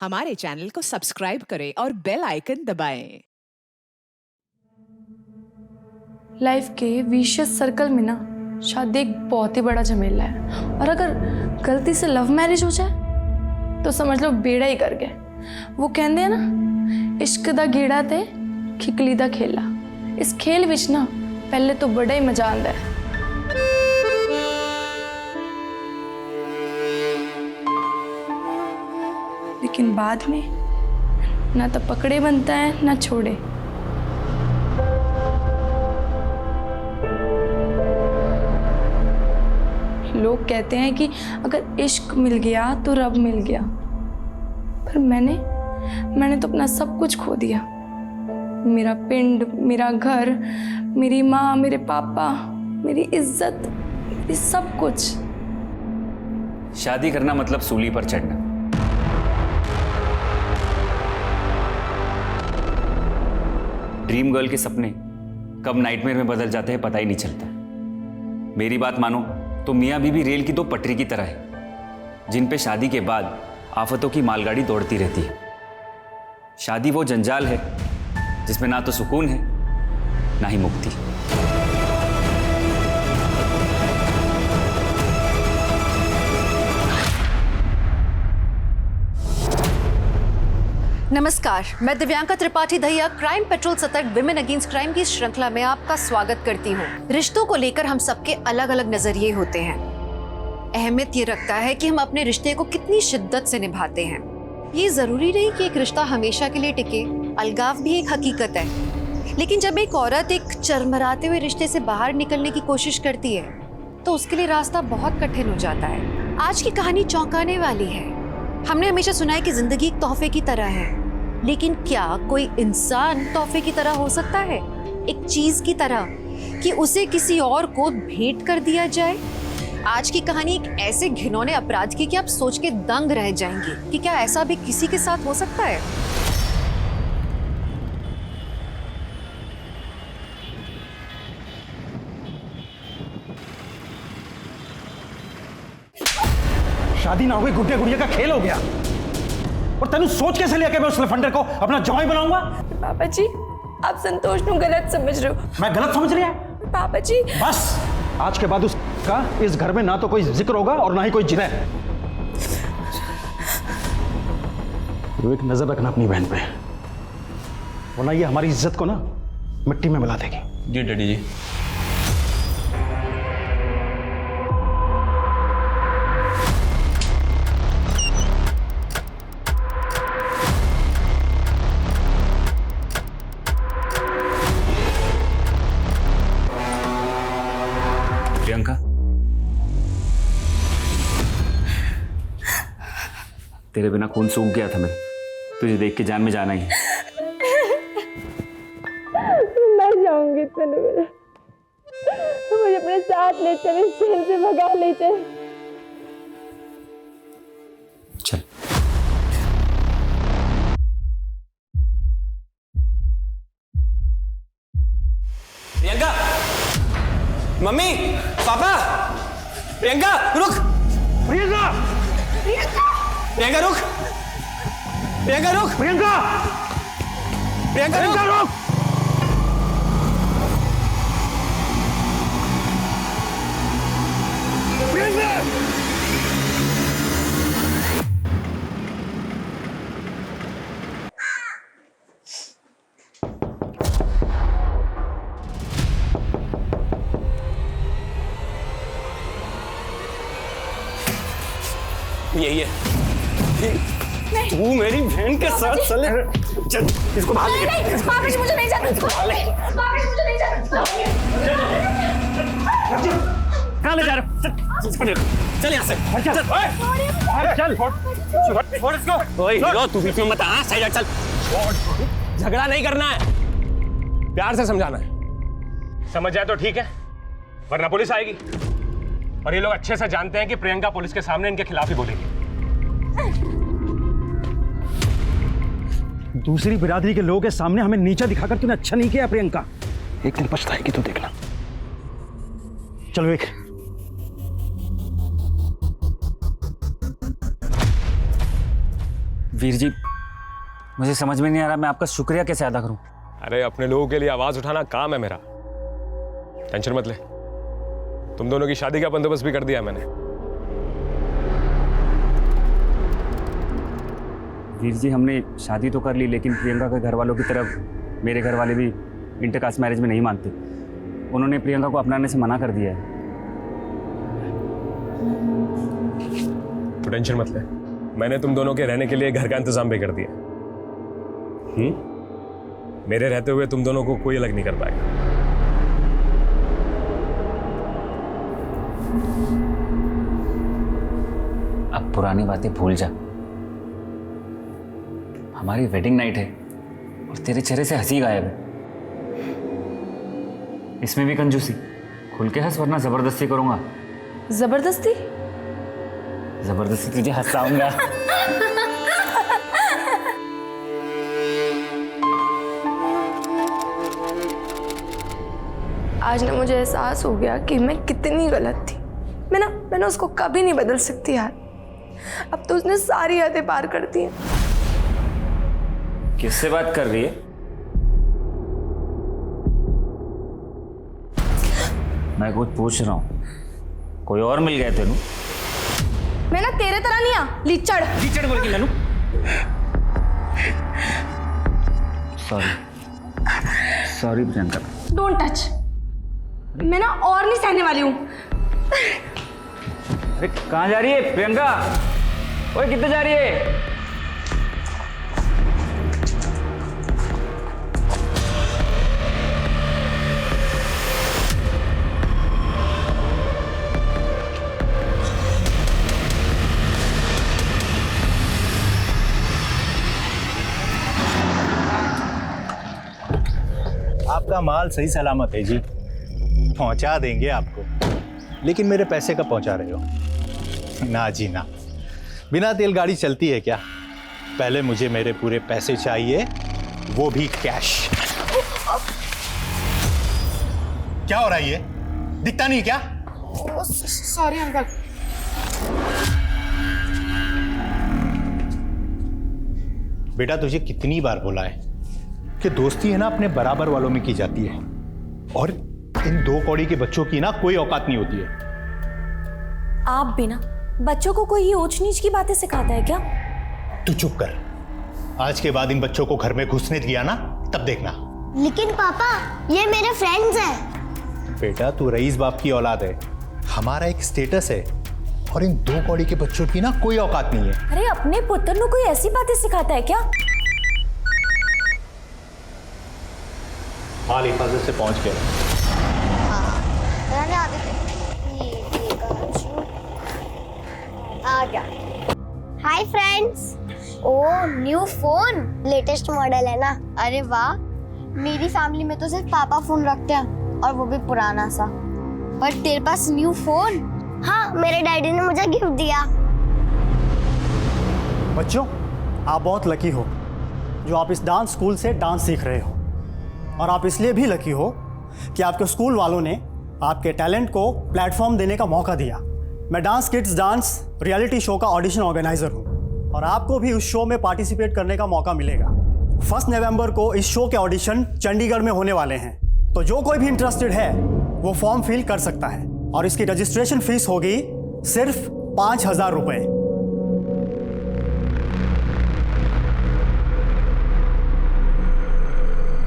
हमारे चैनल को सब्सक्राइब करें और बेल आइकन दबाएं। लाइफ के विशियस सर्कल में ना शादी एक बहुत ही बड़ा झमेला है, और अगर गलती से लव मैरिज हो जाए तो समझ लो बेड़ा ही कर गए। वो कहते हैं ना, इश्क दा गेड़ा ते खिकली दा खेला। इस खेल विच ना पहले तो बड़ा ही मजा आंदा है, लेकिन बाद में ना तो पकड़े बनता है ना छोड़े। लोग कहते हैं कि अगर इश्क मिल गया तो रब मिल गया, पर मैंने तो अपना सब कुछ खो दिया। मेरा पिंड, मेरा घर, मेरी माँ, मेरे पापा, मेरी इज्जत, मेरी सब कुछ। शादी करना मतलब सूली पर चढ़ना। ड्रीम गर्ल के सपने कब नाइटमेयर में बदल जाते हैं पता ही नहीं चलता। मेरी बात मानो तो मियाँ बीवी रेल की दो पटरी की तरह है, जिन पे शादी के बाद आफतों की मालगाड़ी दौड़ती रहती है। शादी वो जंजाल है जिसमें ना तो सुकून है ना ही मुक्ति। नमस्कार, मैं दिव्यांका त्रिपाठी दहिया क्राइम पेट्रोल सतर्क विमेन अगेंस्ट क्राइम की श्रृंखला में आपका स्वागत करती हूँ। रिश्तों को लेकर हम सबके अलग अलग नजरिए होते हैं। अहमियत ये रखता है कि हम अपने रिश्ते को कितनी शिद्दत से निभाते हैं। ये जरूरी नहीं कि एक रिश्ता हमेशा के लिए टिके, अलगाव भी एक हकीकत है। लेकिन जब एक औरत एक चरमराते हुए रिश्ते से बाहर निकलने की कोशिश करती है तो उसके लिए रास्ता बहुत कठिन हो जाता है। आज की कहानी चौंकाने वाली है। हमने हमेशा सुना है कि जिंदगी एक तोहफे की तरह है, लेकिन क्या कोई इंसान तोहफे की तरह हो सकता है? एक चीज की तरह कि उसे किसी और को भेंट कर दिया जाए? आज की कहानी एक ऐसे घिनौने अपराध की कि आप सोच के दंग रह जाएंगे कि क्या ऐसा भी किसी के साथ हो सकता है। शादी ना हुई गुड्डे गुड़िया का खेल हो गया। और तेनू सोच कैसे लिया कि मैं उस लफंडर को अपना जवाई बनाऊंगा? पापा जी, आप संतोष को गलत समझ रहे हो। मैं गलत समझ रही है? पापा जी बस आज के बाद उसका इस घर में ना तो कोई जिक्र होगा और ना ही कोई जिक्र। तो एक नजर रखना अपनी बहन पे, वरना ये हमारी इज्जत को ना मिट्टी में मिला देगी। जी डैडी जी। प्रियंका, तेरे बिना खून सूख गया था। मैं तुझे देख के जान में जाना ही। मर जाऊंगी तनु, मुझे अपने साथ ले चले, जेल से भगा ले चले। चल। प्रियंका, मम्मी, पापा, प्रियंका रुक। प्रियंका! प्रियंका रुक। प्रियंका रुक। प्रियंका! प्रियंका प्रियंका रुक। रुक! प्रियंका! यही है। तू मेरी बहन के साथ चले। चल इसको बाहर लेके। पापा जी मुझे नहीं जाना। पापा जी मुझे नहीं जाना। कहाँ ले जा रहे हो? चल यहाँ से। चल छोड़ इसको। ओए हीरो, तू बीच में मत आ। साइड हट, चल। झगड़ा नहीं करना है, प्यार से समझाना है। समझ जाए तो ठीक है, वरना पुलिस आएगी। और ये लोग अच्छे से जानते हैं कि प्रियंका पुलिस के सामने इनके खिलाफ ही बोलेगी। दूसरी बिरादरी के लोगों के सामने हमें नीचा दिखाकर तूने अच्छा नहीं किया प्रियंका। एक दिन पछताएगी तो देखना। चलो एक वीर जी, मुझे समझ में नहीं आ रहा मैं आपका शुक्रिया कैसे अदा करूं। अरे अपने लोगों के लिए आवाज उठाना काम है मेरा, टेंशन मत ले। तुम दोनों की शादी का बंदोबस्त भी कर दिया मैंने। वीर जी, हमने शादी तो कर ली, लेकिन प्रियंका के घर वालों की तरफ मेरे घर वाले भी इंटरकास्ट मैरिज में नहीं मानते। उन्होंने प्रियंका को अपनाने से मना कर दिया है। तो टेंशन मत ले, मैंने तुम दोनों के रहने के लिए घर का इंतजाम भी कर दिया। मेरे रहते हुए तुम दोनों को कोई अलग नहीं कर पाएगा। अब पुरानी बातें भूल जा। हमारी वेडिंग नाइट है और तेरे चेहरे से हंसी गायब है। इसमें भी कंजूसी। खुल के हंस, वरना जबरदस्ती करूंगा। जबरदस्ती? जबरदस्ती तुझे हंसाऊंगा। आज ना मुझे एहसास हो गया कि मैं कितनी गलत थी। मैंने उसको कभी नहीं बदल सकती यार। अब तो उसने सारी हदें पार कर दी हैं। किससे बात कर रही है? मैं कुछ पूछ रहा हूं। कोई और मिल गया तेनू? मैं ना तेरे तरह नहीं आ लीचड़। लीचड़ बोल के ननू। सॉरी प्रियंका। Don't touch. मैं ना और नहीं सहने वाली हूँ। अरे कहाँ जा रही है प्रियंका? ओए कितने जा रही है? आपका माल सही सलामत है जी, पहुंचा देंगे आपको। लेकिन मेरे पैसे कब पहुंचा रहे हो? ना जी ना, बिना तेल गाड़ी चलती है क्या? पहले मुझे मेरे पूरे पैसे चाहिए, वो भी कैश। क्या हो रहा है ये? दिखता नहीं क्या? Sorry uncle. बेटा तुझे कितनी बार बोला है कि दोस्ती है ना अपने बराबर वालों में की जाती है, और इन दो कौड़ी के बच्चों की ना कोई औकात नहीं होती है। आप भी ना बच्चों को कोई ये ऊंच नीच की बातें सिखाता है क्या? तू चुप कर। आज के बाद इन बच्चों को घर में घुसने दिया ना, तब देखना। लेकिन पापा, ये मेरे फ्रेंड्स हैं। बेटा तू रईस बाप की औलाद है, हमारा एक स्टेटस है, और इन दो कौड़ी के बच्चों की ना कोई औकात नहीं है। अरे अपने पुत्र को कोई ऐसी बातें सिखाता है क्या? माल हिफाजत से पहुंच गया। आ गया। Hi friends. Oh new phone, latest model है ना? अरे वाह, मेरी फैमिली में तो सिर्फ पापा फोन रखते हैं, और वो भी पुराना सा। पर तेरे पास न्यू फोन? हाँ, मेरे डैडी ने मुझे गिफ्ट दिया। बच्चों, आप बहुत लकी हो जो आप इस डांस स्कूल से डांस सीख रहे हो, और आप इसलिए भी लकी हो कि आपके स्कूल वालों ने आपके टैलेंट को प्लेटफॉर्म देने का मौका दिया। मैं dance kids dance reality show का ऑडिशन ऑर्गेनाइजर हूँ, और आपको भी उस शो में पार्टिसिपेट करने का मौका मिलेगा। 1 नवंबर को इस शो के ऑडिशन चंडीगढ़ में होने वाले हैं, तो जो कोई भी इंटरेस्टेड है वो फॉर्म फिल कर सकता है, और इसकी रजिस्ट्रेशन फीस होगी सिर्फ 5,000 रुपये।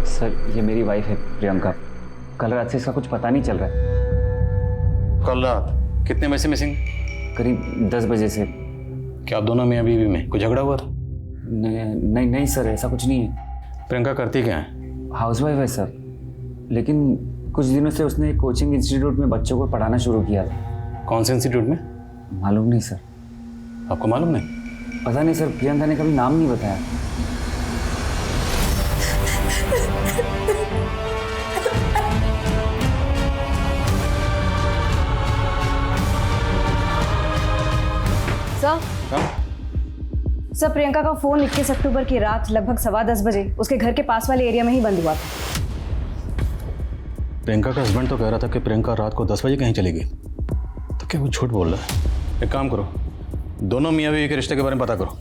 सर, ये मेरी वाइफ है प्रियंका। कल रात से इसका कुछ पता नहीं चल रहा है। कल रात कितने बजे से मिसिंग? करीब 10 बजे से। क्या आप दोनों मियां बीवी में कोई झगड़ा हुआ था? नहीं सर, ऐसा कुछ नहीं है। प्रियंका करती क्या है? हाउसवाइफ है सर, लेकिन कुछ दिनों से उसने एक कोचिंग इंस्टीट्यूट में बच्चों को पढ़ाना शुरू किया था। कौन से इंस्टीट्यूट में? मालूम नहीं सर। आपको मालूम नहीं? पता नहीं सर, प्रियंका ने कभी नाम नहीं बताया। सर, प्रियंका का फोन 21 अक्टूबर की रात लगभग 10:15 बजे उसके घर के पास वाले एरिया में ही बंद हुआ था। प्रियंका का हस्बैंड तो कह रहा था कि प्रियंका रात को 10 बजे कहीं चली गई, तो क्या वो झूठ बोल रहा है? एक काम करो, दोनों मियाँ बीवी के रिश्ते के बारे में पता करो,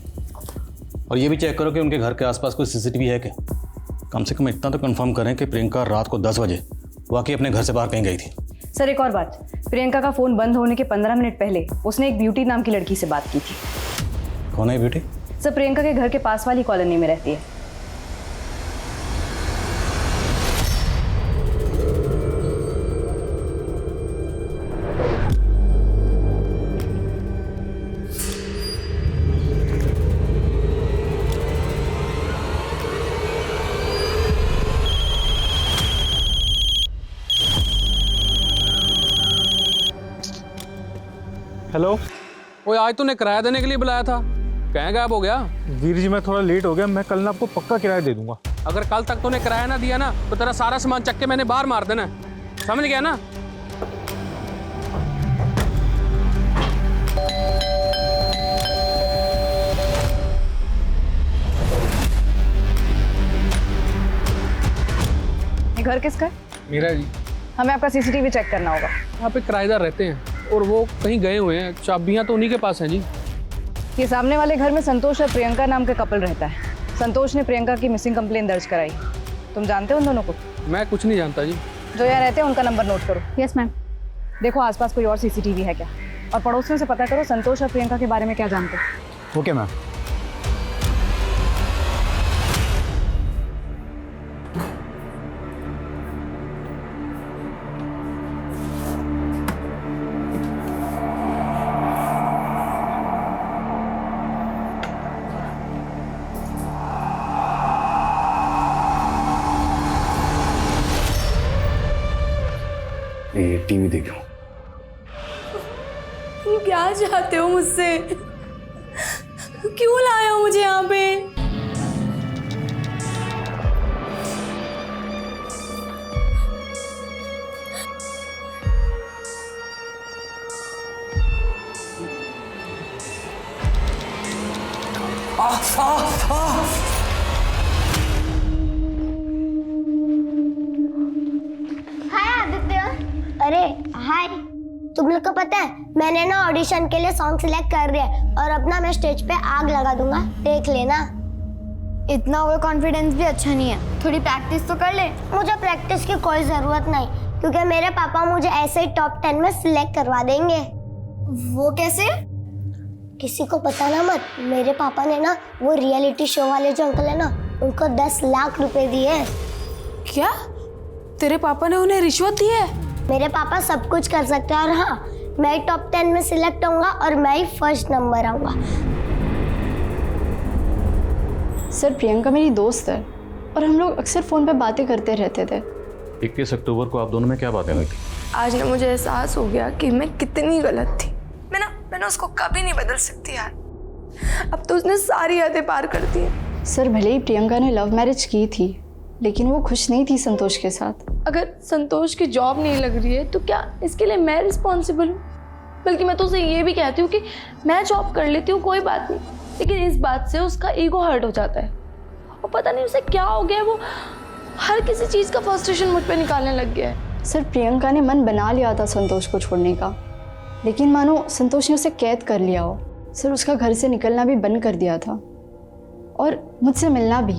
और ये भी चेक करो कि उनके घर के आसपास कोई सीसीटीवी है क्या। कम से कम इतना तो कंफर्म करें कि प्रियंका रात को 10 बजे वाकई अपने घर से बाहर कहीं गई थी। सर एक और बात, प्रियंका का फ़ोन बंद होने के 15 मिनट पहले उसने एक ब्यूटी नाम की लड़की से बात की थी। कौन है ब्यूटी? सर प्रियंका के घर के पास वाली कॉलोनी में रहती है। हेलो। ओए आज तूने किराया देने के लिए बुलाया था, कहाँ गायब हो गया? वीर जी मैं थोड़ा लेट हो गया, मैं कल ना आपको पक्का किराया दे दूंगा। अगर कल तक तूने किराया ना दिया ना तो तेरा सारा सामान चक के मैंने बाहर मार देना, समझ गया ना? ये घर किसका है? मेरा जी। हमें आपका सीसीटीवी चेक करना होगा। यहाँ पे किराएदार रहते हैं और वो कहीं गए हुए हैं, चाबियाँ तो उन्हीं के पास हैं जी। ये सामने वाले घर में संतोष और प्रियंका नाम का कपल रहता है। संतोष ने प्रियंका की मिसिंग कंप्लेन दर्ज कराई। तुम जानते हो उन दोनों को? मैं कुछ नहीं जानता जी। जो यहाँ रहते हैं उनका नंबर नोट करो। Yes ma'am. देखो आसपास कोई और सीसीटीवी है क्या, और पड़ोसियों से पता करो संतोष और प्रियंका के बारे में क्या जानते हो। Okay ma'am. ये टीवी देखो। तुम क्या चाहते हो मुझसे? क्यों लाए हो मुझे यहाँ पे? हाय आदित्य। अरे हाय, तुम लोग को पता है मैंने ना ऑडिशन के लिए सॉन्ग सिलेक्ट कर दिया है और अपना मैं स्टेज पे आग लगा दूंगा, देख लेना। इतना ओवर कॉन्फिडेंस भी अच्छा नहीं है, थोड़ी प्रैक्टिस तो कर ले। मुझे प्रैक्टिस की कोई जरूरत नहीं, क्योंकि मेरे पापा मुझे ऐसे ही टॉप 10 में सिलेक्ट करवा देंगे। वो कैसे? किसी को पता ना मत। मेरे पापा ने ना वो रियलिटी शो वाले जो अंकल है ना, उनको 10 लाख रुपए दिए। क्या तेरे पापा ने उन्हें रिश्वत दी है? मेरे पापा सब कुछ कर सकते हैं, और हाँ, मैं टॉप 10 में सिलेक्ट होऊंगा और मैं ही फर्स्ट नंबर आऊंगा। सर प्रियंका मेरी दोस्त है और हम लोग अक्सर फ़ोन पे बातें करते रहते थे। 21 अक्टूबर को आप दोनों में क्या बातें हुई थी? आज ना मुझे एहसास हो गया कि मैं कितनी गलत थी। मैंने उसको कभी नहीं बदल सकती यार। अब तो उसने सारी हदें पार कर दी है। सर भले ही प्रियंका ने लव मैरिज की थी, लेकिन वो खुश नहीं थी संतोष के साथ। अगर संतोष की जॉब नहीं लग रही है तो क्या इसके लिए मैं रिस्पॉन्सिबल हूँ? बल्कि मैं तो उसे ये भी कहती हूँ कि मैं जॉब कर लेती हूँ, कोई बात नहीं, लेकिन इस बात से उसका ईगो हर्ट हो जाता है और पता नहीं उसे क्या हो गया है, वो हर किसी चीज़ का फ्रस्ट्रेशन मुझ पर निकालने लग गया है। सर प्रियंका ने मन बना लिया था संतोष को छोड़ने का, लेकिन मानो संतोष ने उसे कैद कर लिया हो। सर उसका घर से निकलना भी बंद कर दिया था और मुझसे मिलना भी।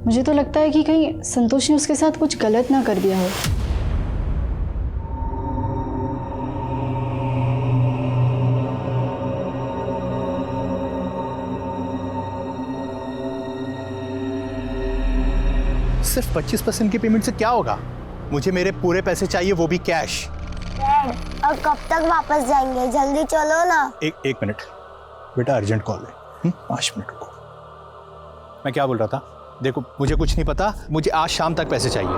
मुझे तो लगता है कि कहीं संतोष ने उसके साथ कुछ गलत ना कर दिया हो। सिर्फ 25% की पेमेंट से क्या होगा? मुझे मेरे पूरे पैसे चाहिए, वो भी कैश। डैड, अब कब तक वापस जाएंगे? जल्दी चलो ना। एक मिनट बेटा, अर्जेंट कॉल है। 5 मिनट रुको। मैं क्या बोल रहा था? देखो मुझे कुछ नहीं पता, मुझे आज शाम तक पैसे चाहिए।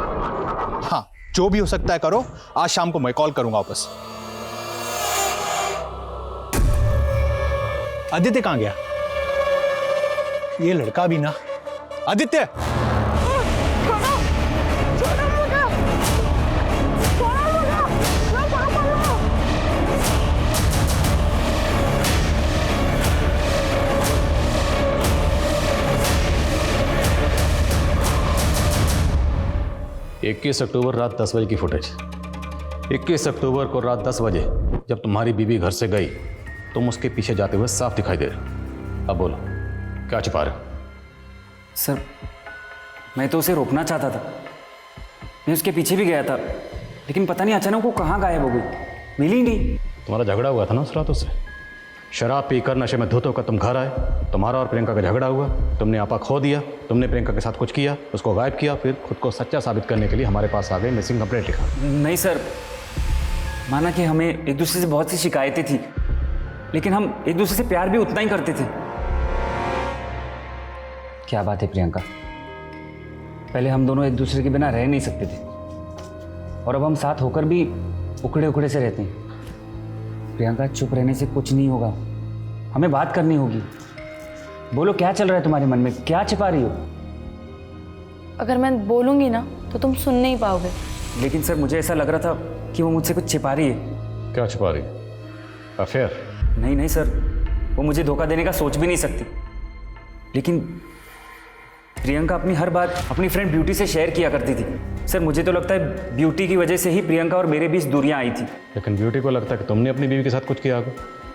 हाँ, जो भी हो सकता है करो, आज शाम को मैं कॉल करूंगा वापस। आदित्य कहाँ गया? ये लड़का भी ना। आदित्य! इक्कीस अक्टूबर रात 10 बजे की फुटेज। 21 अक्टूबर को रात 10 बजे जब तुम्हारी बीवी घर से गई, तुम उसके पीछे जाते हुए साफ दिखाई दे रहे। अब बोलो, क्या छुपा रहे हो? सर मैं तो उसे रोकना चाहता था, मैं उसके पीछे भी गया था, लेकिन पता नहीं अचानक वो कहाँ गायब हो गई, मिली ही नहीं। तुम्हारा झगड़ा हुआ था ना उस रात उससे। शराब पीकर नशे में धुत होकर तुम घर आए, तुम्हारा और प्रियंका का झगड़ा हुआ, तुमने आपा खो दिया, तुमने प्रियंका के साथ कुछ किया, उसको गायब किया, फिर खुद को सच्चा साबित करने के लिए हमारे पास आ गए, मिसिंग कंप्लेंट लिखा। नहीं सर, माना कि हमें एक दूसरे से बहुत सी शिकायतें थी, लेकिन हम एक दूसरे से प्यार भी उतना ही करते थे। क्या बात है प्रियंका, पहले हम दोनों एक दूसरे के बिना रह नहीं सकते थे, और अब हम साथ होकर भी उखड़े उखड़े से रहते हैं। प्रियंका, चुप रहने से कुछ नहीं होगा, हमें बात करनी होगी। बोलो क्या चल रहा है तुम्हारे मन में, क्या छिपा रही हो? अगर मैं बोलूँगी ना तो तुम सुन नहीं पाओगे। लेकिन सर मुझे ऐसा लग रहा था कि वो मुझसे कुछ छिपा रही है। क्या छिपा रही है? अफेयर? नहीं नहीं सर, वो मुझे धोखा देने का सोच भी नहीं सकती, लेकिन प्रियंका अपनी हर बात अपनी फ्रेंड ब्यूटी से शेयर किया करती थी। सर मुझे तो लगता है ब्यूटी की वजह से ही प्रियंका और मेरे बीच दूरियां आई थी। लेकिन ब्यूटी को लगता है कि तुमने अपनी बीवी के साथ कुछ किया होगा,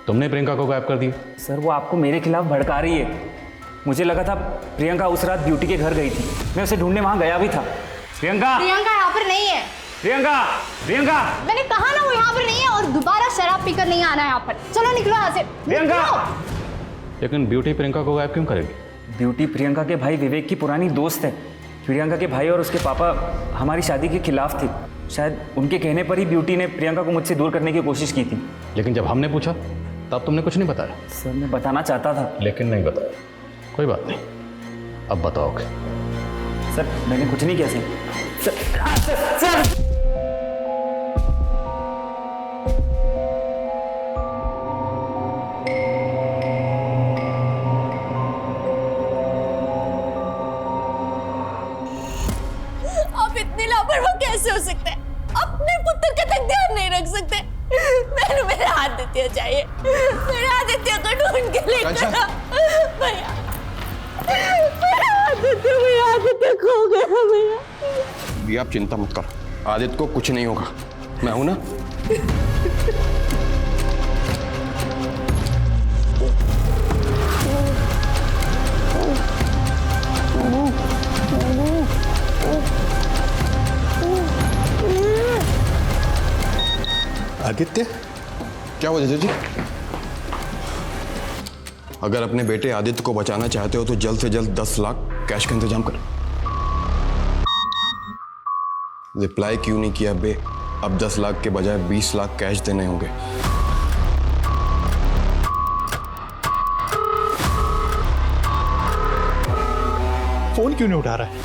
तुमने प्रियंका को गायब कर दिया। सर वो आपको मेरे खिलाफ भड़का रही है। मुझे लगा था प्रियंका उस रात ब्यूटी के घर गई थी, मैं उसे ढूंढने वहां गया भी था। प्रियंका, प्रियंका यहाँ पर नहीं है। प्रियंका, प्रियंका, मैंने कहा ना वो यहाँ पर नहीं है, और दोबारा शराब पीकर नहीं आना है यहाँ पर। चलो निकलो यहाँ से। प्रियंका! लेकिन ब्यूटी प्रियंका को गायब क्यों करेगी? ब्यूटी प्रियंका के भाई विवेक की पुरानी दोस्त है। प्रियंका के भाई और उसके पापा हमारी शादी के खिलाफ थे। शायद उनके कहने पर ही ब्यूटी ने प्रियंका को मुझसे दूर करने की कोशिश की थी। लेकिन जब हमने पूछा तब तुमने कुछ नहीं बताया। सर मैं बताना चाहता था, लेकिन नहीं बताया। कोई बात नहीं, अब बताओगे। सर मैंने कुछ नहीं किया सर। आप इतने लापरवाह कैसे हो सकते हैं? अपने पुत्र का तक ध्यान नहीं रख सकते। मैंने मेरे आदित्य चाहिए, मेरे आदित्य को ढूंढ के लेकर भैया, मेरा आदित्य खो गया भैया। भी आप चिंता मत कर, आदित्य को कुछ नहीं होगा, मैं हूं ना। आदित्य? क्या हुआ जीजा जी? अगर अपने बेटे आदित्य को बचाना चाहते हो तो जल्द से जल्द 10 लाख कैश का इंतजाम करो। रिप्लाई क्यों नहीं किया बे? अब 10 लाख के बजाय 20 लाख कैश देने होंगे। फोन क्यों नहीं उठा रहा है?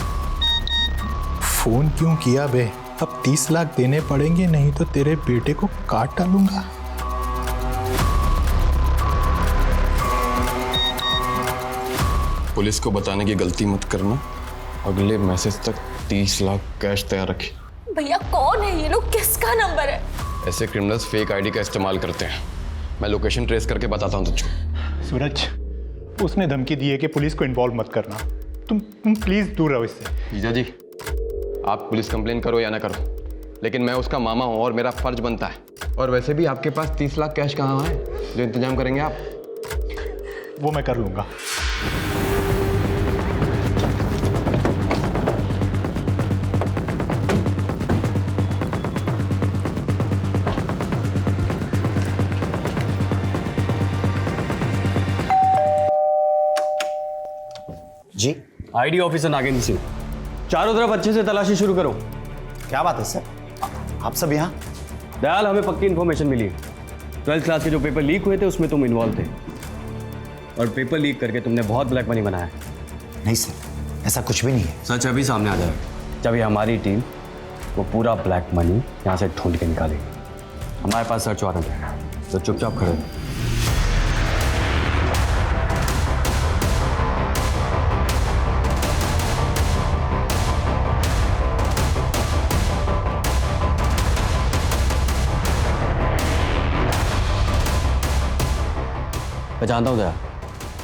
फोन क्यों किया बे? अब 30 लाख देने पड़ेंगे, नहीं तो तेरे बेटे को काट डालूंगा। पुलिस को बताने की गलती मत करना। अगले मैसेज तक 30 लाख कैश तैयार रखिए। भैया कौन है ये लोग, किसका नंबर है? ऐसे क्रिमिनल्स फेक आईडी का इस्तेमाल करते हैं। मैं लोकेशन ट्रेस करके बताता हूँ तुझको। सूरज, उसने धमकी दी है कि पुलिस को इन्वॉल्व मत करना। तुम प्लीज दूर रहो इससे। जीजा जी, आप पुलिस कंप्लेन करो या ना करो, लेकिन मैं उसका मामा हूँ और मेरा फर्ज बनता है। और वैसे भी आपके पास 30 लाख कैश कहाँ है जो इंतजाम करेंगे आप? वो मैं कर लूंगा। जी, आईडी ऑफिसर नागेंद्र सिंह, चारों तरफ अच्छे से तलाशी शुरू करो। क्या बात है सर, आप सब यहाँ? दयाल, हमें पक्की इन्फॉर्मेशन मिली है। 12th क्लास के जो पेपर लीक हुए थे उसमें तुम इन्वॉल्व थे, और पेपर लीक करके तुमने बहुत ब्लैक मनी बनाया। नहीं सर, ऐसा कुछ भी नहीं है। सच अभी सामने आ जाएगा जब ये हमारी टीम वो पूरा ब्लैक मनी यहाँ से ढूंढ के निकालेगी। हमारे पास सर्च वारंट है, तो चुपचाप खड़े रहो। मैं जानता हूँ दया,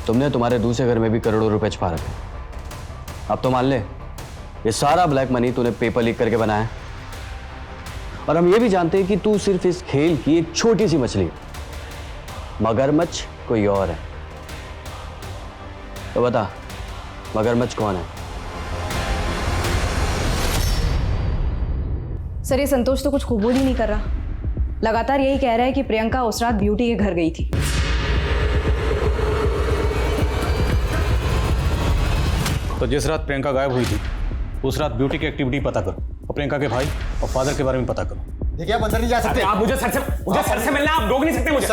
तुमने तुम्हारे दूसरे घर में भी करोड़ों रुपए छुपा रखे। अब तो मान ले ये सारा ब्लैक मनी तूने पेपर लीक करके बनाया है। और हम ये भी जानते हैं कि तू सिर्फ इस खेल की एक छोटी सी मछली, मगरमच्छ कोई और है। तो बता, मगरमच्छ कौन है? सर ये संतोष तो कुछ कबूल ही नहीं कर रहा, लगातार यही कह रहा है कि प्रियंका उस रात ब्यूटी के घर गई थी। तो जिस रात प्रियंका गायब हुई थी उस रात ब्यूटी की एक्टिविटी पता करो और प्रियंका के भाई और फादर के बारे में पता करो। देखिए आप अंदर नहीं जा सकते। आप मुझे सर से मिलना, आप रोक नहीं सकते मुझे।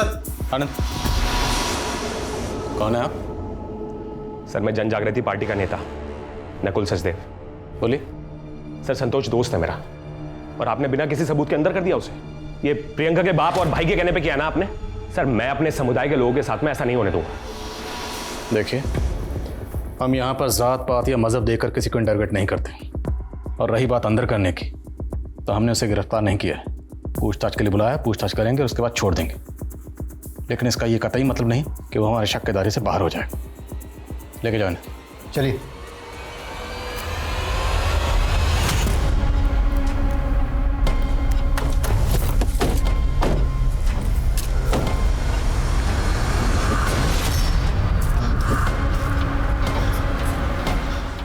आनंद, कौन है आप? सर मैं जन जागृति पार्टी का नेता नकुल सचदेव। बोलिए। सर संतोष दोस्त है मेरा, और आपने बिना किसी सबूत के अंदर कर दिया उसे। ये प्रियंका के बाप और भाई के कहने पे किया ना आपने। सर मैं अपने समुदाय के लोगों के साथ में ऐसा नहीं होने दूंगा। देखिए, हम यहाँ पर जात पात या मजहब देकर किसी को इंटरगेट नहीं करते, और रही बात अंदर करने की, तो हमने उसे गिरफ्तार नहीं किया है। पूछताछ के लिए बुलाया, पूछताछ करेंगे, उसके बाद छोड़ देंगे। लेकिन इसका ये कतई मतलब नहीं कि वो हमारे शक के दायरे से बाहर हो जाए। लेके जाओ इन्हें। चलिए।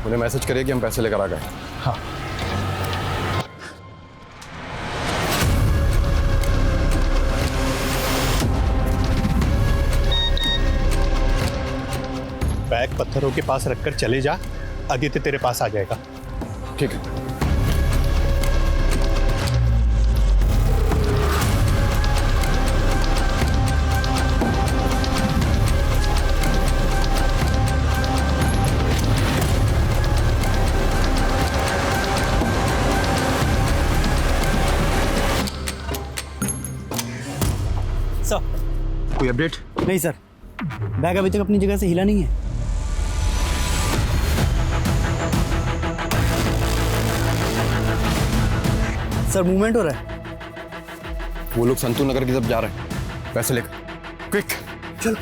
उन्हें मैसेज करिए कि हम पैसे लेकर आ गए। हाँ। बैग पत्थरों के पास रखकर चले जा, आदित्य तेरे पास आ जाएगा। ठीक है। सर कोई अपडेट? नहीं सर, बैग अभी तक अपनी जगह से हिला नहीं है। सर मूवमेंट हो रहा है। वो लोग संतू नगर की तरफ जा रहे हैं, पैसे लेकर। क्विक चलो।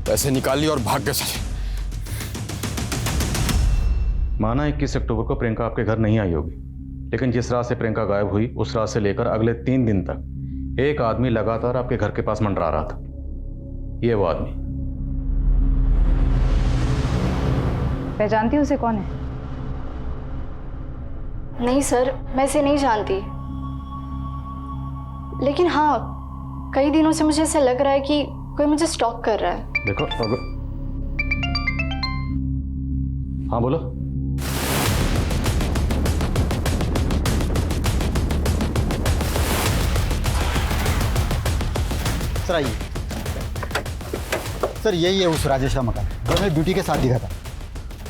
पैसे निकाल लिए और भाग गए चले। माना 21 अक्टूबर को प्रियंका आपके घर नहीं आई होगी, लेकिन जिस रात से प्रियंका गायब हुई उस रात से लेकर अगले 3 दिन तक एक आदमी लगातार आपके घर के पास मंडरा रहा था। ये वो आदमी। पहचानती हूँ उसे? कौन है? नहीं सर, मैं इसे नहीं जानती, लेकिन हाँ कई दिनों से मुझे ऐसा लग रहा है कि कोई मुझे स्टॉक कर रहा है। देखो हाँ बोलो। सर आइए। सर यही है उस राजेश का मकान जो हमें ब्यूटी के साथ दिखा था।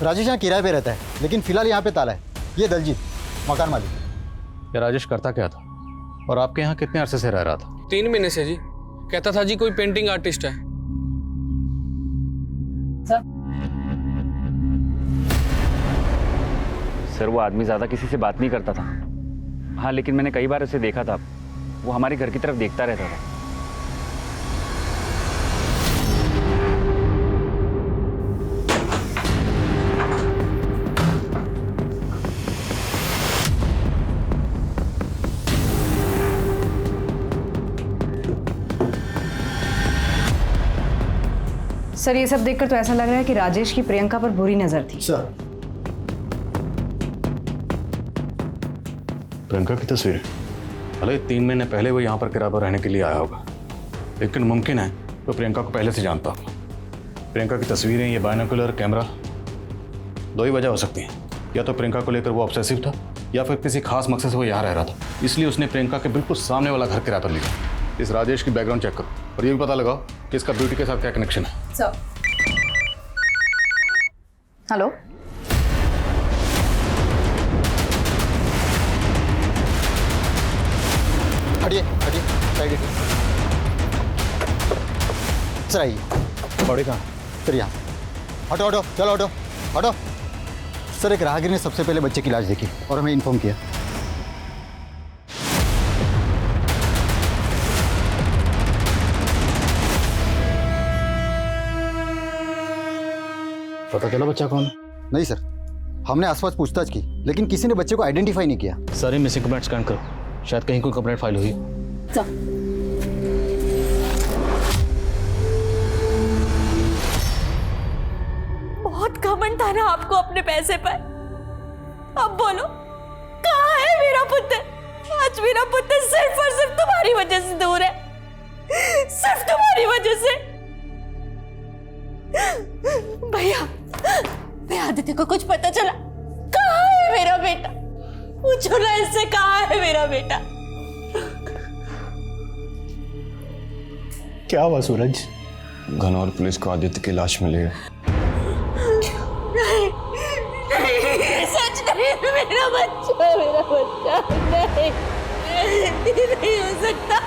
राजेश यहाँ किराए पे रहता है, लेकिन फिलहाल यहाँ पे ताला है। ये दलजीत मकान मालिक। ये राजेश करता क्या था और आपके यहाँ कितने अरसे से रह रहा था? 3 महीने से जी। कहता था जी कोई पेंटिंग आर्टिस्ट है। सर वो आदमी ज़्यादा किसी से बात नहीं करता था। हाँ लेकिन मैंने कई बार उसे देखा था, वो हमारे घर की तरफ देखता रहता था। सर ये सब देखकर तो ऐसा लग रहा है कि राजेश की प्रियंका पर बुरी नजर थी। सर प्रियंका की तस्वीर, भले 3 महीने पहले वो यहाँ पर किराए पर रहने के लिए आया होगा, लेकिन मुमकिन है वो प्रियंका को पहले से जानता हो। प्रियंका की तस्वीरें, ये बायनोकुलर कैमरा, 2 ही वजह हो सकती हैं। या तो प्रियंका को लेकर वो ऑब्सेसिव था, या फिर किसी खास मकसद से वो यहाँ रह रहा था, इसलिए उसने प्रियंका के बिल्कुल सामने वाला घर किराए पर लिया। इस राजेश की बैकग्राउंड चेक करो और ये भी पता लगाओ कि इसका ब्यूटी के साथ क्या कनेक्शन है। सर हेलो, हटिए हटिए, साइड हटिए। सर आइए। बॉडी कहाँ? सर यहाँ। हटो हटो, चलो हटो हटो। सर, एक राहगीर ने सबसे पहले बच्चे की लाश देखी और हमें इन्फॉर्म किया। पता चला बच्चा कौन? नहीं सर, हमने आसपास पूछताछ की लेकिन किसी ने बच्चे को आइडेंटिफाई नहीं किया। सारे मिसिंग कंप्लेंट स्कैन करो, शायद कहीं कोई कंप्लेंट फाइल हुई। बहुत घमंड था ना आपको अपने पैसे पर। अब बोलो कहाँ है मेरा पुत्र? आज मेरा पुत्र सिर्फ और सिर्फ तुम्हारी वजह से दूर है, सिर्फ तुम्हारी वजह से। भैया, भैया आदित्य को कुछ पता चला? कहाँ है मेरा बेटा? पूछो ना इससे, कहाँ है मेरा बेटा? क्या हुआ सूरज? घन और पुलिस को आदित्य की लाश मिली है। नहीं, सच नहीं, मेरा बच्चा नहीं, नहीं हो सकता।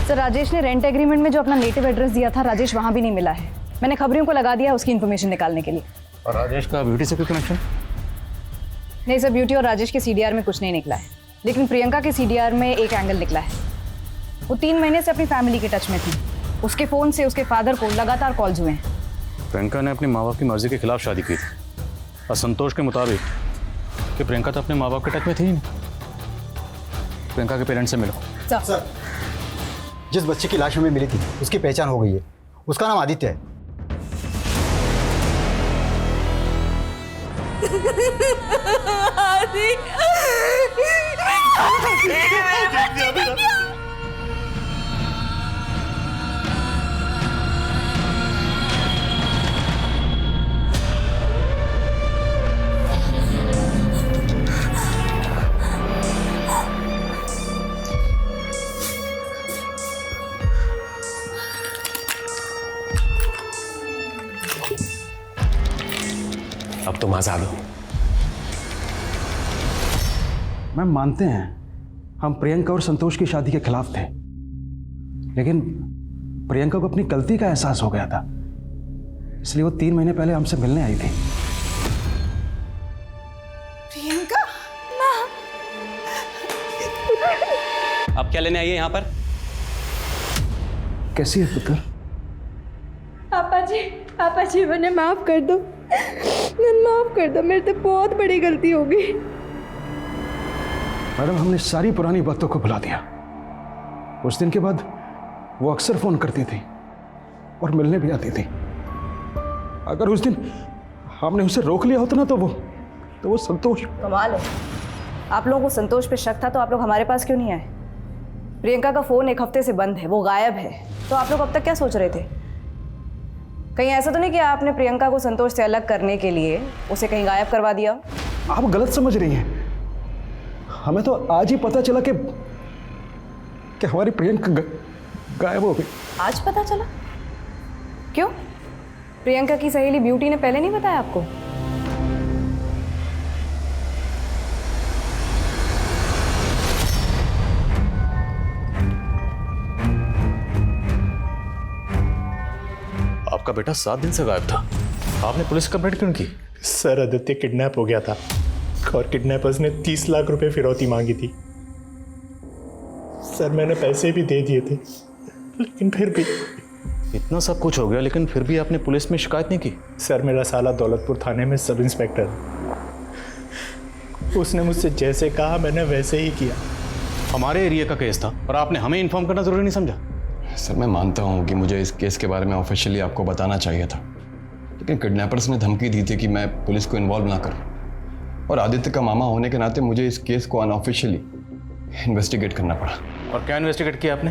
सर, राजेश ने रेंट एग्रीमेंट में जो अपना नेटिव एड्रेस दिया था, राजेश वहाँ भी नहीं मिला है। मैंने खबरियों को लगा दिया उसकी इन्फॉर्मेशन निकालने के लिए। और राजेश का ब्यूटी से कोई कनेक्शन? नहीं सर, ब्यूटी और राजेश के सीडीआर में कुछ नहीं निकला है, लेकिन प्रियंका के सीडीआर में एक एंगल निकला है। वो 3 महीने से अपनी फैमिली के टच में थी। उसके फ़ोन से उसके फादर को लगातार कॉल्स हुए हैं। प्रियंका ने अपने माँ बाप की मर्जी के खिलाफ शादी की थी और संतोष के मुताबिक कि प्रियंका तो अपने माँ बाप के टच में थी ही नहीं। प्रियंका के पेरेंट्स से मिलो। सर, जिस बच्चे की लाश हमें मिली थी उसकी पहचान हो गई है। उसका नाम आदित्य है। अब तुम आजाद हो। मैम, मानते हैं हम प्रियंका और संतोष की शादी के खिलाफ थे, लेकिन प्रियंका को अपनी गलती का एहसास हो गया था, इसलिए वो 3 महीने पहले हमसे मिलने आई थी। प्रियंका, आप क्या लेने आई है यहाँ पर? कैसी है पुत्र? पापा जी मुझे माफ कर दो, माफ कर दो, मेरे से बहुत बड़ी गलती हो गई। मैडम, हमने सारी पुरानी बातों को भुला दिया। उस दिन के बाद वो अक्सर फोन करती थी और मिलने भी आती थी। अगर उस दिन हमने उसे रोक लिया होता ना तो वो संतोष। कमाल है, आप लोगों को संतोष पे शक था तो आप लोग हमारे पास क्यों नहीं आए? प्रियंका का फ़ोन 1 हफ्ते से बंद है, वो गायब है, तो आप लोग अब तक क्या सोच रहे थे? कहीं ऐसा तो नहीं कि आपने प्रियंका को संतोष से अलग करने के लिए उसे कहीं गायब करवा दिया? आप गलत समझ रही हैं। हमें तो आज ही पता चला कि हमारी प्रियंका गायब हो गई। आज पता चला? क्यों? प्रियंका की सहेली ब्यूटी ने पहले नहीं बताया आपको? आपका बेटा 7 दिन से गायब था, आपने पुलिस कंप्लेंट क्यों की? सर, आदित्य किडनैप हो गया था और किडनैपर्स ने 30 लाख रुपए फिरौती मांगी थी। सर, मैंने पैसे भी दे दिए थे, लेकिन फिर भी। इतना सब कुछ हो गया लेकिन फिर भी आपने पुलिस में शिकायत नहीं की? सर, मेरा साला दौलतपुर थाने में सब इंस्पेक्टर, उसने मुझसे जैसे कहा मैंने वैसे ही किया। हमारे एरिया का केस था और आपने हमें इन्फॉर्म करना जरूरी नहीं समझा? सर, मैं मानता हूँ कि मुझे इस केस के बारे में ऑफिशियली आपको बताना चाहिए था, लेकिन किडनैपर्स ने धमकी दी थी कि मैं पुलिस को इन्वॉल्व ना करूँ, और आदित्य का मामा होने के नाते मुझे इस केस को अनऑफिशियली इन्वेस्टिगेट करना पड़ा। और क्या इन्वेस्टिगेट किया आपने?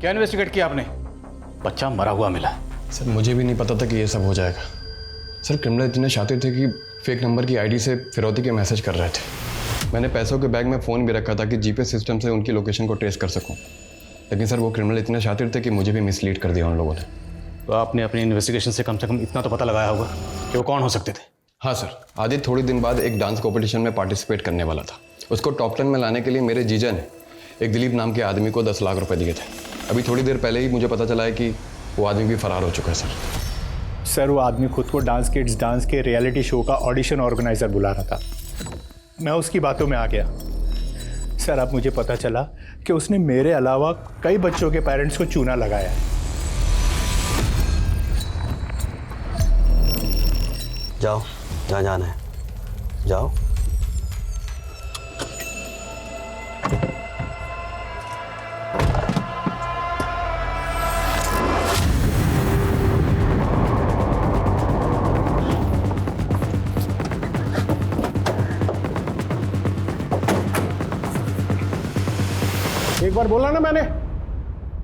क्या इन्वेस्टिगेट किया आपने? बच्चा मरा हुआ मिला। सर, मुझे भी नहीं पता था कि ये सब हो जाएगा। सर, क्रिमिनल इतने शातिर थे कि फेक नंबर की आईडी से फिरौती के मैसेज कर रहे थे। मैंने पैसों के बैग में फ़ोन भी रखा था कि जीपीएस सिस्टम से उनकी लोकेशन को ट्रेस कर सकूं, लेकिन सर वो क्रिमिनल इतने शातिर थे कि मुझे भी मिसलीड कर दिया उन लोगों ने। तो आपने अपनी इन्वेस्टिगेशन से कम इतना तो पता लगाया होगा कि वो कौन हो सकते थे? हाँ सर, आदित्य थोड़ी दिन बाद एक डांस कॉम्पिटिशन में पार्टिसिपेट करने वाला था। उसको टॉप 10 में लाने के लिए मेरे जीजा ने एक दिलीप नाम के आदमी को 10 लाख रुपए दिए थे। अभी थोड़ी देर पहले ही मुझे पता चला है कि वो आदमी भी फरार हो चुका है सर। सर वो आदमी खुद को डांस किड्स डांस के रियलिटी शो का ऑडिशन ऑर्गेनाइजर बुला रहा था। मैं उसकी बातों में आ गया। सर अब मुझे पता चला कि उसने मेरे अलावा कई बच्चों के पेरेंट्स को चूना लगाया है। जाओ, जहाँ जाना है जाओ। एक बार बोला ना मैंने,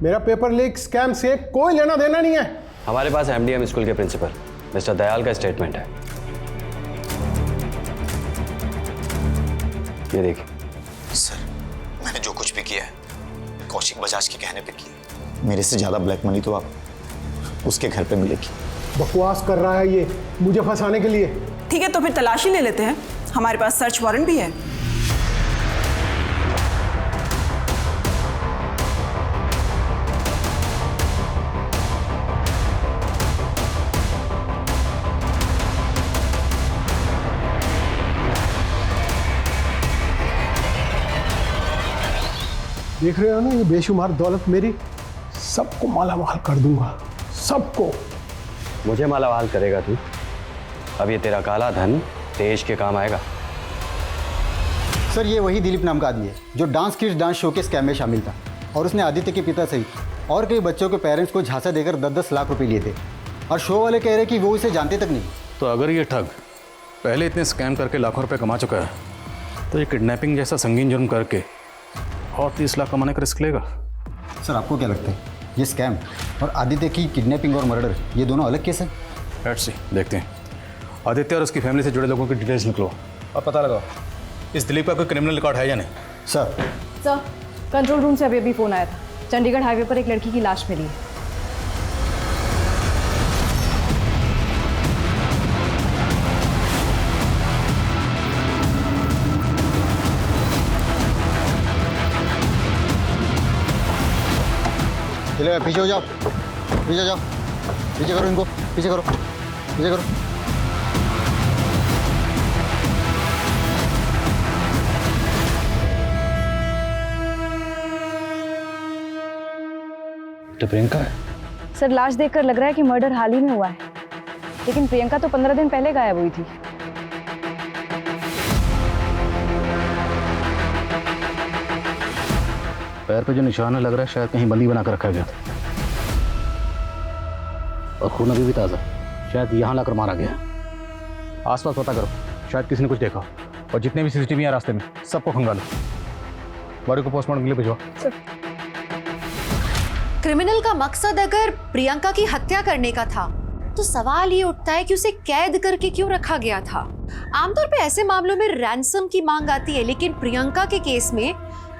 मेरा पेपर लीक स्कैम से कोई लेना देना नहीं है। हमारे पास एमडीएम स्कूल के प्रिंसिपल मिस्टर दयाल का स्टेटमेंट है, ये देखिए। सर मैंने जो कुछ भी किया है कौशिक बजाज के कहने पे किया। मेरे से ज्यादा ब्लैक मनी तो आप उसके घर पे मिलेगी। बकवास कर रहा है ये मुझे फंसाने के लिए। ठीक है तो फिर तलाशी ले लेते हैं, हमारे पास सर्च वारंट भी है। देख रहे हो ना ये बेशुमार दौलत मेरी, सबको मालामाल कर दूंगा, सबको। मुझे मालामाल करेगा तू? अब ये तेरा काला धन देश के काम आएगा। सर ये वही दिलीप नाम का आदमी है जो डांस किड्स डांस शो के स्कैम में शामिल था और उसने आदित्य के पिता सहित और कई बच्चों के पेरेंट्स को झांसा देकर 10-10 लाख रुपए लिए थे और शो वाले कह रहे कि वो इसे जानते तक नहीं। तो अगर ये ठग पहले इतने स्कैम करके लाखों रुपए कमा चुका है तो ये किडनैपिंग जैसा संगीन जुर्म करके और 30 लाख कमाने का रिस्क लेगा? सर आपको क्या लगता है ये स्कैम और आदित्य की किडनैपिंग और मर्डर ये दोनों अलग केस हैं? लेट्स सी, देखते हैं। आदित्य और उसकी फैमिली से जुड़े लोगों की डिटेल्स निकलो और पता लगाओ इस दिलीप का कोई क्रिमिनल रिकॉर्ड है या नहीं। सर कंट्रोल रूम से अभी फ़ोन आया था, चंडीगढ़ हाईवे पर एक लड़की की लाश मिली है। चलो पीछे हो जाओ, पीछे जाओ, पीछे करो इनको, पीछे करो, पीछे करो। तो प्रियंका है? सर लाश देखकर लग रहा है कि मर्डर हाल ही में हुआ है, लेकिन प्रियंका तो 15 दिन पहले गायब हुई थी। पैर पे जो निशान है लग रहा है शायद कहीं बंदी बना कर रखा गया था और खून अभी भी ताज़ा, शायद यहाँ लाकर मारा गया। आसपास पता करो, शायद किसी ने कुछ देखा और जितने भी सीसीटीवी हैं रास्ते में सबको खंगालो। बॉडी को पोस्टमार्टम के लिए भिजवा। क्रिमिनल का मकसद अगर प्रियंका की हत्या करने का था तो सवाल ये उठता है कि उसे कैद करके क्यों रखा गया था। आमतौर पे ऐसे मामलों में रैंसम की मांग आती है, लेकिन प्रियंका के केस में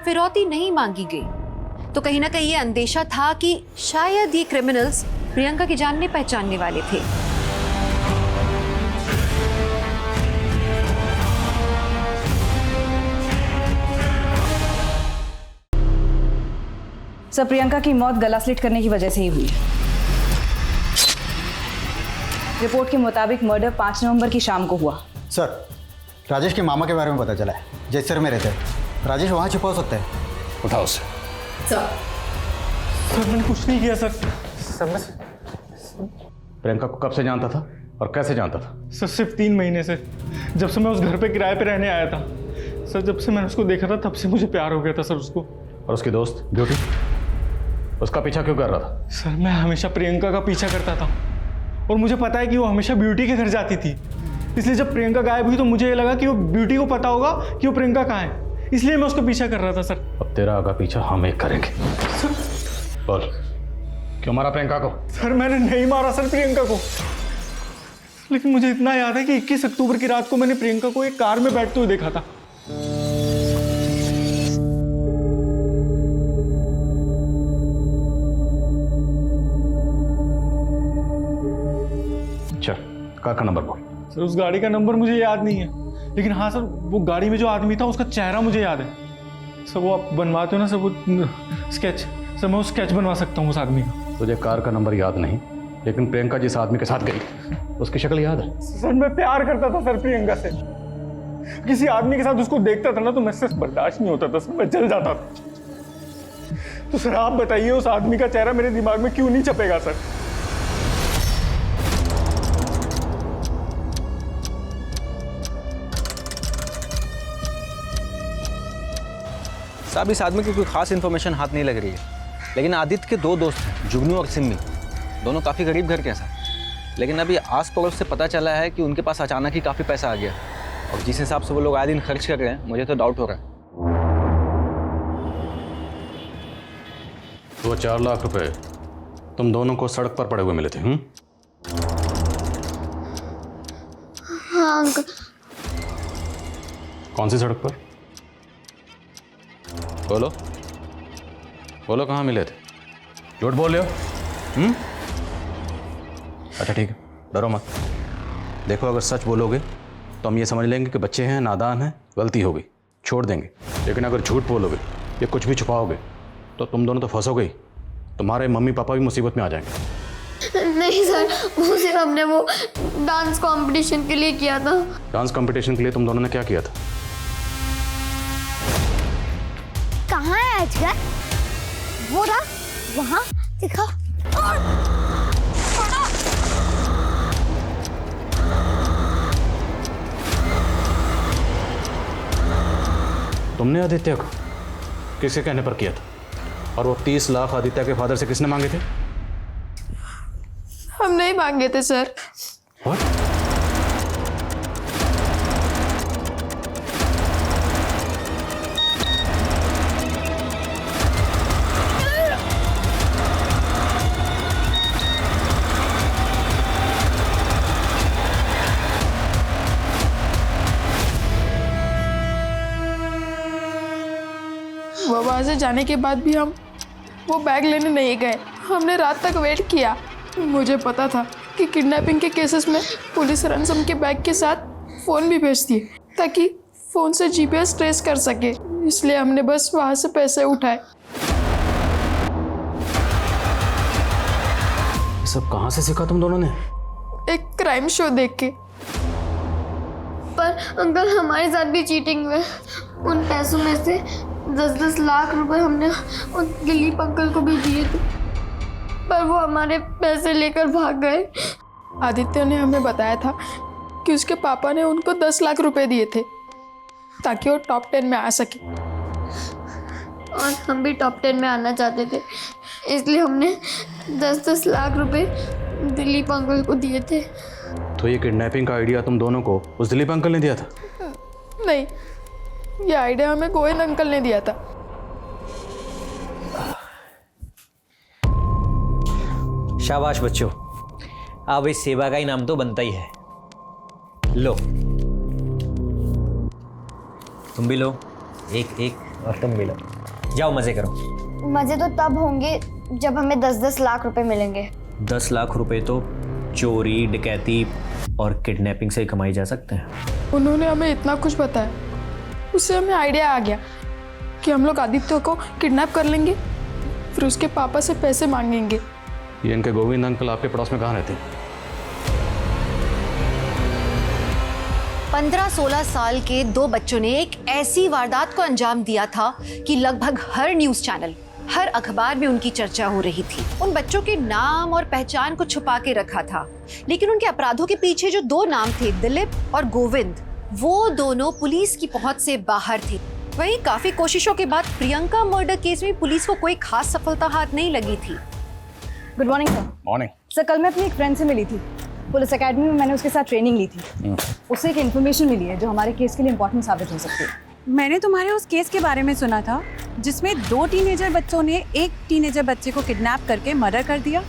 फिरौती नहीं मांगी गई। तो कहीं ना कहीं ये अंदेशा था कि शायद ये क्रिमिनल्स प्रियंका की जानने पहचानने वाले थे। सर प्रियंका की मौत गला स्लिट करने की वजह से ही हुई है। रिपोर्ट के मुताबिक मर्डर 5 नवंबर की शाम को हुआ। सर राजेश के मामा के बारे में पता चला है, जैसर में रहते हैं। राजेश वहाँ छिपा हो सकता है। उठाओ उसे। सर मैंने कुछ नहीं किया सर। प्रियंका को कब से जानता था और कैसे जानता था? सर सिर्फ 3 महीने से, जब से मैं उस घर पे किराए पे रहने आया था। सर जब से मैंने उसको देखा था तब से मुझे प्यार हो गया था सर उसको। और उसकी दोस्त ब्यूटी, उसका पीछा क्यों कर रहा था? सर मैं हमेशा प्रियंका का पीछा करता था और मुझे पता है कि वो हमेशा ब्यूटी के घर जाती थी। इसलिए जब प्रियंका गायब हुई तो मुझे ये लगा कि वो ब्यूटी को पता होगा कि वो प्रियंका कहाँ है, इसलिए मैं उसका पीछा कर रहा था। सर अब तेरा आगा पीछा हम एक करेंगे। बोल क्यों मारा प्रियंका को? सर मैंने नहीं मारा सर प्रियंका को, लेकिन मुझे इतना याद है कि 21 अक्टूबर की रात को मैंने प्रियंका को एक कार में बैठते हुए देखा था। अच्छा कार का नंबर बोल। सर उस गाड़ी का नंबर मुझे याद नहीं है, लेकिन हाँ सर वो गाड़ी में जो आदमी था उसका चेहरा मुझे याद है। सर वो आप बनवाते हो ना सर वो स्केच, सर मैं वो स्केच बनवा सकता हूँ उस आदमी का। तुझे कार का नंबर याद नहीं लेकिन प्रियंका जिस आदमी के साथ गई उसकी शक्ल याद है? सर मैं प्यार करता था सर प्रियंका से। किसी आदमी के साथ उसको देखता था ना तो मैं सिर्फ बर्दाश्त नहीं होता था सर, मैं जल जाता था। तो सर आप बताइए उस आदमी का चेहरा मेरे दिमाग में क्यों नहीं छपेगा सर? साहब इस आदमी की कोई खास इन्फॉर्मेशन हाथ नहीं लग रही है, लेकिन आदित्य के दो दोस्त हैं, जुगनू और सिम्मी, दोनों काफ़ी गरीब घर के हैं सर। लेकिन अभी आस पड़ोस से पता चला है कि उनके पास अचानक ही काफ़ी पैसा आ गया, और जिस हिसाब से वो लोग आए दिन खर्च कर रहे हैं मुझे तो डाउट हो रहा है। तो 4 लाख रुपए तुम दोनों को सड़क पर पड़े हुए मिले थे? हाँ अंकल। कौन सी सड़क पर? बोलो बोलो, कहाँ मिले थे? झूठ बोल रहे हो? अच्छा ठीक है, डरो मत। देखो अगर सच बोलोगे तो हम ये समझ लेंगे कि बच्चे हैं, नादान हैं, गलती हो गई, छोड़ देंगे। लेकिन अगर झूठ बोलोगे या कुछ भी छुपाओगे तो तुम दोनों तो फंसोगे ही, तुम्हारे मम्मी पापा भी मुसीबत में आ जाएंगे। नहीं सर, वो सिर्फ हमने वो डांस कंपटीशन के लिए किया था। डांस कंपटीशन के लिए तुम दोनों ने क्या किया था? कहाँ है अजगर? वो रहा वहाँ, दिखा। तुमने आदित्य को किसके कहने पर किया था? और वो 30 लाख आदित्य के फादर से किसने मांगे थे? हम नहीं मांगे थे सर। वहाँ से जाने के बाद भी हम वो बैग लेने नहीं गए। हमने रात तक वेट किया। मुझे पता था कि किडनैपिंग के केसेस में पुलिस रनसम के बैग के साथ फ़ोन भी भेजती है ताकि फ़ोन से जीपीएस ट्रेस कर सके, इसलिए हमने बस वहाँ से पैसे उठाए। ये सब कहाँ से सीखा तुम दोनों ने? एक क्राइम शो देख के। पर अंकल हमारे साथ भी चीटिंग हुआ। उन पैसों में से 10-10 लाख रुपए हमने उन दिलीप अंकल को भी दिए थे, पर वो हमारे पैसे लेकर भाग गए। आदित्य ने हमें बताया था कि उसके पापा ने उनको 10 लाख रुपए दिए थे ताकि वो टॉप 10 में आ सके। और हम भी टॉप 10 में आना चाहते थे, इसलिए हमने 10-10 लाख रुपए दिलीप अंकल को दिए थे। तो ये किडनैपिंग का आइडिया तुम दोनों को उस दिलीप अंकल ने दिया था? नहीं, ये आइडिया हमें गोविंद अंकल ने दिया था। शाबाश बच्चों, अब इस सेवा का इनाम तो बनता ही है। लो तुम भी लो, एक और तुम भी लो। जाओ मजे करो। मजे तो तब होंगे जब हमें 10-10 लाख रुपए मिलेंगे। 10 लाख रुपए तो चोरी, डकैती और किडनैपिंग से ही कमाई जा सकते हैं। उन्होंने हमें इतना कुछ बताया, उससे हमें आइडिया आ गया कि हम लोग आदित्य को किडनैप कर लेंगे, फिर उसके पापा से पैसे मांगेंगे। ये इनके गोविंद अंकल आपके पड़ोस में कहाँ रहते हैं? 15-16 साल के 2 बच्चों ने एक ऐसी वारदात को अंजाम दिया था कि लगभग हर न्यूज़ चैनल, हर अखबार में उनकी चर्चा हो रही थी। उन बच्चों के नाम और पहचान को छुपा के रखा था, लेकिन उनके अपराधों के पीछे जो 2 नाम थे, दिलीप और गोविंद, वो दोनों पुलिस की पहुंच से बाहर थे। वहीं काफी कोशिशों के बाद प्रियंका मर्डर केस में पुलिस को कोई खास सफलता हाथ नहीं लगी थी। Good morning sir. Morning sir, कल मैं अपनी एक फ्रेंड से मिली थी। पुलिस एकेडमी में मैंने उसके साथ ट्रेनिंग ली थी। उससे एक इन्फॉर्मेशन मिली है जो हमारे केस के लिए इम्पोर्टेंट साबित हो सकती है। मैंने तुम्हारे उस केस के बारे में सुना था जिसमें 2 टीनेजर बच्चों ने एक टीनेजर बच्चे को किडनैप करके मर्डर कर दिया,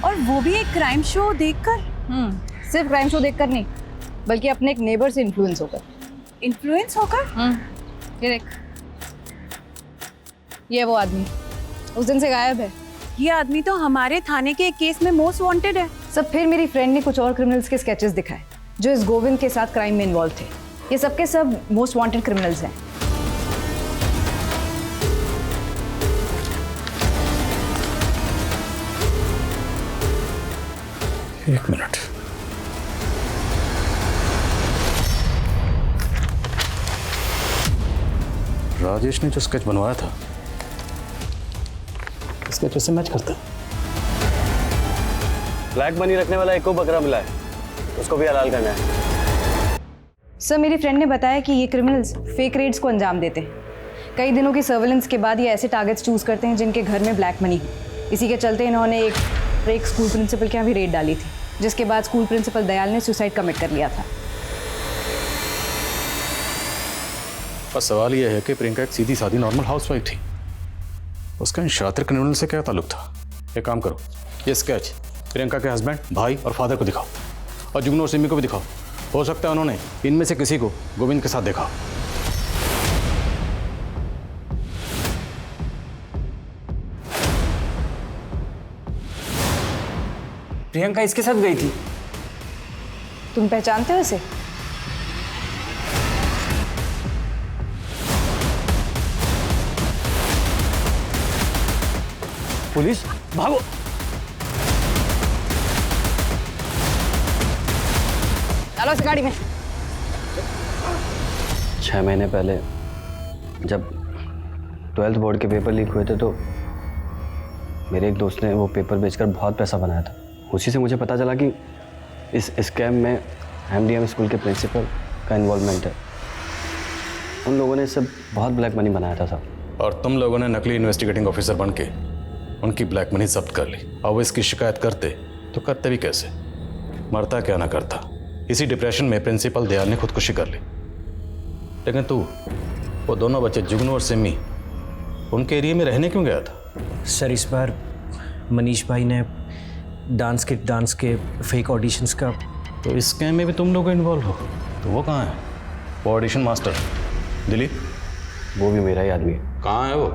और वो भी एक क्राइम शो देखकर। सिर्फ क्राइम शो देखकर नहीं, बल्कि अपने एक नेबर से इन्फ्लुएंस होकर। इन्फ्लुएंस होकर? ये देख, ये वो आदमी उस दिन से गायब है। ये आदमी तो हमारे थाने के एक केस में मोस्ट वांटेड है। सब फिर मेरी फ्रेंड ने कुछ और क्रिमिनल्स के स्केचेस दिखाए जो इस गोविंद के साथ क्राइम में इन्वॉल्व थे। ये सब के सब मोस्ट वांटेड क्रिमिनल्स हैं। एक मिनट। राजेश ने जो स्केच बनवाया था, स्केच उससे मैच करता। ब्लैक मनी रखने वाला एक को बकरा मिला है, उसको भी हलाल करना है। सर, मेरी फ्रेंड ने बताया कि ये क्रिमिनल्स फेक रेड्स को अंजाम देते हैं। कई दिनों की सर्वेलेंस के बाद ये ऐसे टारगेट्स चूज करते हैं जिनके घर में ब्लैक मनी हो। इसी के चलते इन्होंने एक स्कूल प्रिंसिपल के यहाँ भी रेड डाली थी, जिसके बाद स्कूल प्रिंसिपल दयाल ने सुसाइड कमिट कर लिया था। बस सवाल यह है कि प्रियंका एक सीधी सादी नॉर्मल हाउसवाइफ थी, उसका इन शातिर क्रिमिनल से क्या ताल्लुक था? एक काम करो, ये स्केच प्रियंका के हस्बैंड, भाई और फादर को दिखाओ, और जुगनू और सिमी को भी दिखाओ। हो सकता है उन्होंने इनमें से किसी को गोविंद के साथ देखा। प्रियंका इसके साथ गई थी? तुम पहचानते हो इसे? पुलिस, भागो! चलो से गाड़ी में। 6 महीने पहले जब 12th बोर्ड के पेपर लीक हुए थे तो मेरे एक दोस्त ने वो पेपर बेचकर बहुत पैसा बनाया था। उसी से मुझे पता चला कि इस स्कैम में MDM स्कूल के प्रिंसिपल का इन्वॉल्वमेंट है। उन लोगों ने सब बहुत ब्लैक मनी बनाया था साहब। और तुम लोगों ने नकली इन्वेस्टिगेटिंग ऑफिसर बन के उनकी ब्लैक मनी जब्त कर ली। और वो इसकी शिकायत करते तो करते भी कैसे? मरता क्या ना करता। इसी डिप्रेशन में प्रिंसिपल दयाल ने खुदकुशी कर ली। लेकिन तू वो दोनों बच्चे जुगनू और सिमी उनके एरिया में रहने क्यों गया था? सर, इस बार मनीष भाई ने डांस के फेक ऑडिशंस का। तो इस स्कैम में भी तुम लोग इन्वॉल्व हो? तो वो कहाँ है? वो ऑडिशन मास्टर दिलीप? वो भी मेरा ही आदमी है। कहाँ है वो?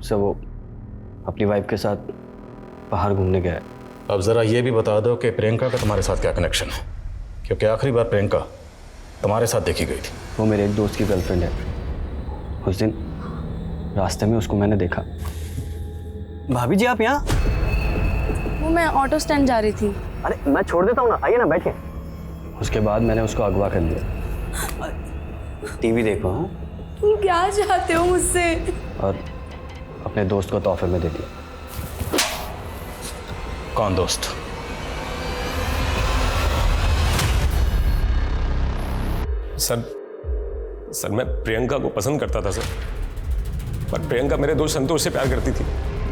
सर, वो अपनी वाइफ के साथ बाहर घूमने गया है। अब ज़रा ये भी बता दो कि प्रियंका का तुम्हारे साथ क्या कनेक्शन है, क्योंकि आखिरी बार प्रियंका तुम्हारे साथ देखी गई थी। वो मेरे एक दोस्त की गर्लफ्रेंड है। उस दिन रास्ते में उसको मैंने देखा। भाभी जी, आप यहाँ? वो मैं ऑटो स्टैंड जा रही थी। अरे मैं छोड़ देता हूँ ना, आइए ना, बैठिए। उसके बाद मैंने उसको अगवा कर लिया। टीवी देखो। हाँ, तुम क्या चाहते हो मुझसे? और अपने दोस्त को तोहफे में दे दिया। कौन दोस्त? सर मैं प्रियंका को पसंद करता था सर, पर प्रियंका मेरे दोस्त संतोष से प्यार करती थी।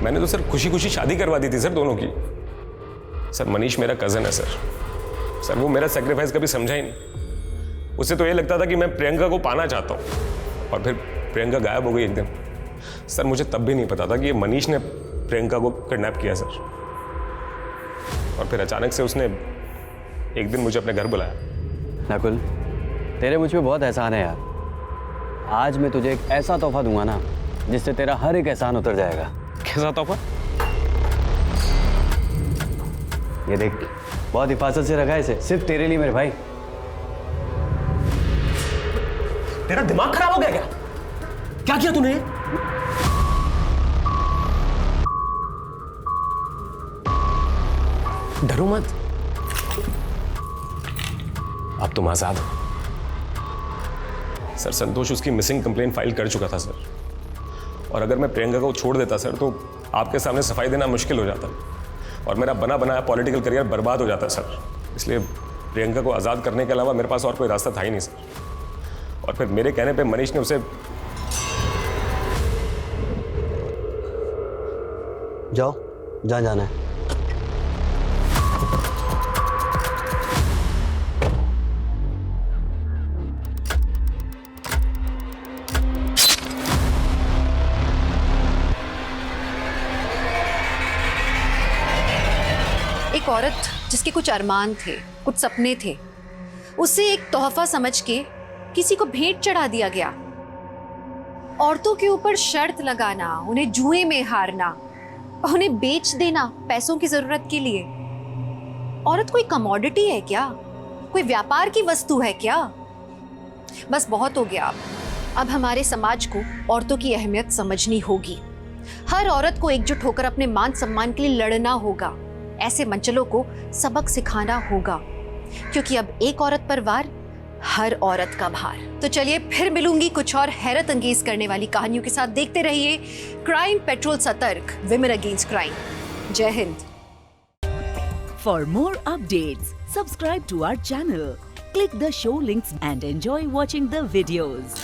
मैंने तो सर खुशी खुशी शादी करवा दी थी सर दोनों की। सर मनीष मेरा कज़न है सर वो मेरा सेक्रीफाइस कभी समझा ही नहीं। उसे तो ये लगता था कि मैं प्रियंका को पाना चाहता हूँ, और फिर प्रियंका गायब हो गई एक दिन। सर मुझे तब भी नहीं पता था कि ये मनीष ने प्रियंका को किडनैप किया सर। और फिर अचानक से उसने एक दिन मुझे अपने घर बुलाया। नकुल, तेरे मुझ पे बहुत एहसान है यार। आज मैं तुझे एक ऐसा तोहफा दूंगा ना जिससे तेरा हर एक एहसान उतर जाएगा। कैसा तोहफा? ये देख, बहुत हिफाजत से रखा है इसे, सिर्फ तेरे लिए मेरे भाई। तेरा दिमाग खराब हो गया क्या? क्या किया तूने? डरो मत, अब तुम आजाद हो। सर संतोष उसकी मिसिंग कंप्लेंट फाइल कर चुका था सर, और अगर मैं प्रियंका को छोड़ देता सर तो आपके सामने सफाई देना मुश्किल हो जाता और मेरा बना बनाया पॉलिटिकल करियर बर्बाद हो जाता सर। इसलिए प्रियंका को आज़ाद करने के अलावा मेरे पास और कोई रास्ता था ही नहीं सर। और फिर मेरे कहने पे मनीष ने उसे। जाओ, जहाँ जाना है। एक औरत जिसके कुछ अरमान थे, कुछ सपने थे, उसे एक तोहफा समझ के किसी को भेंट चढ़ा दिया गया। औरतों के ऊपर शर्त लगाना, उन्हें जुए में हारना, उन्हें बेच देना पैसों की जरूरत के लिए। औरत कोई कमोडिटी है क्या? कोई व्यापार की वस्तु है क्या? बस बहुत हो गया। अब हमारे समाज को औरतों की अहमियत समझनी होगी। हर औरत को एकजुट होकर अपने मान सम्मान के लिए लड़ना होगा। ऐसे मंचलों को सबक सिखाना होगा, क्योंकि अब एक औरत पर वार, हर औरत का भार। तो चलिए फिर मिलूंगी कुछ और हैरत अंगेज करने वाली कहानियों के साथ। देखते रहिए क्राइम पेट्रोल सतर्क, विमेन अगेंस्ट क्राइम। जय Hind. For more updates, subscribe to our channel, click the show links and enjoy watching the videos.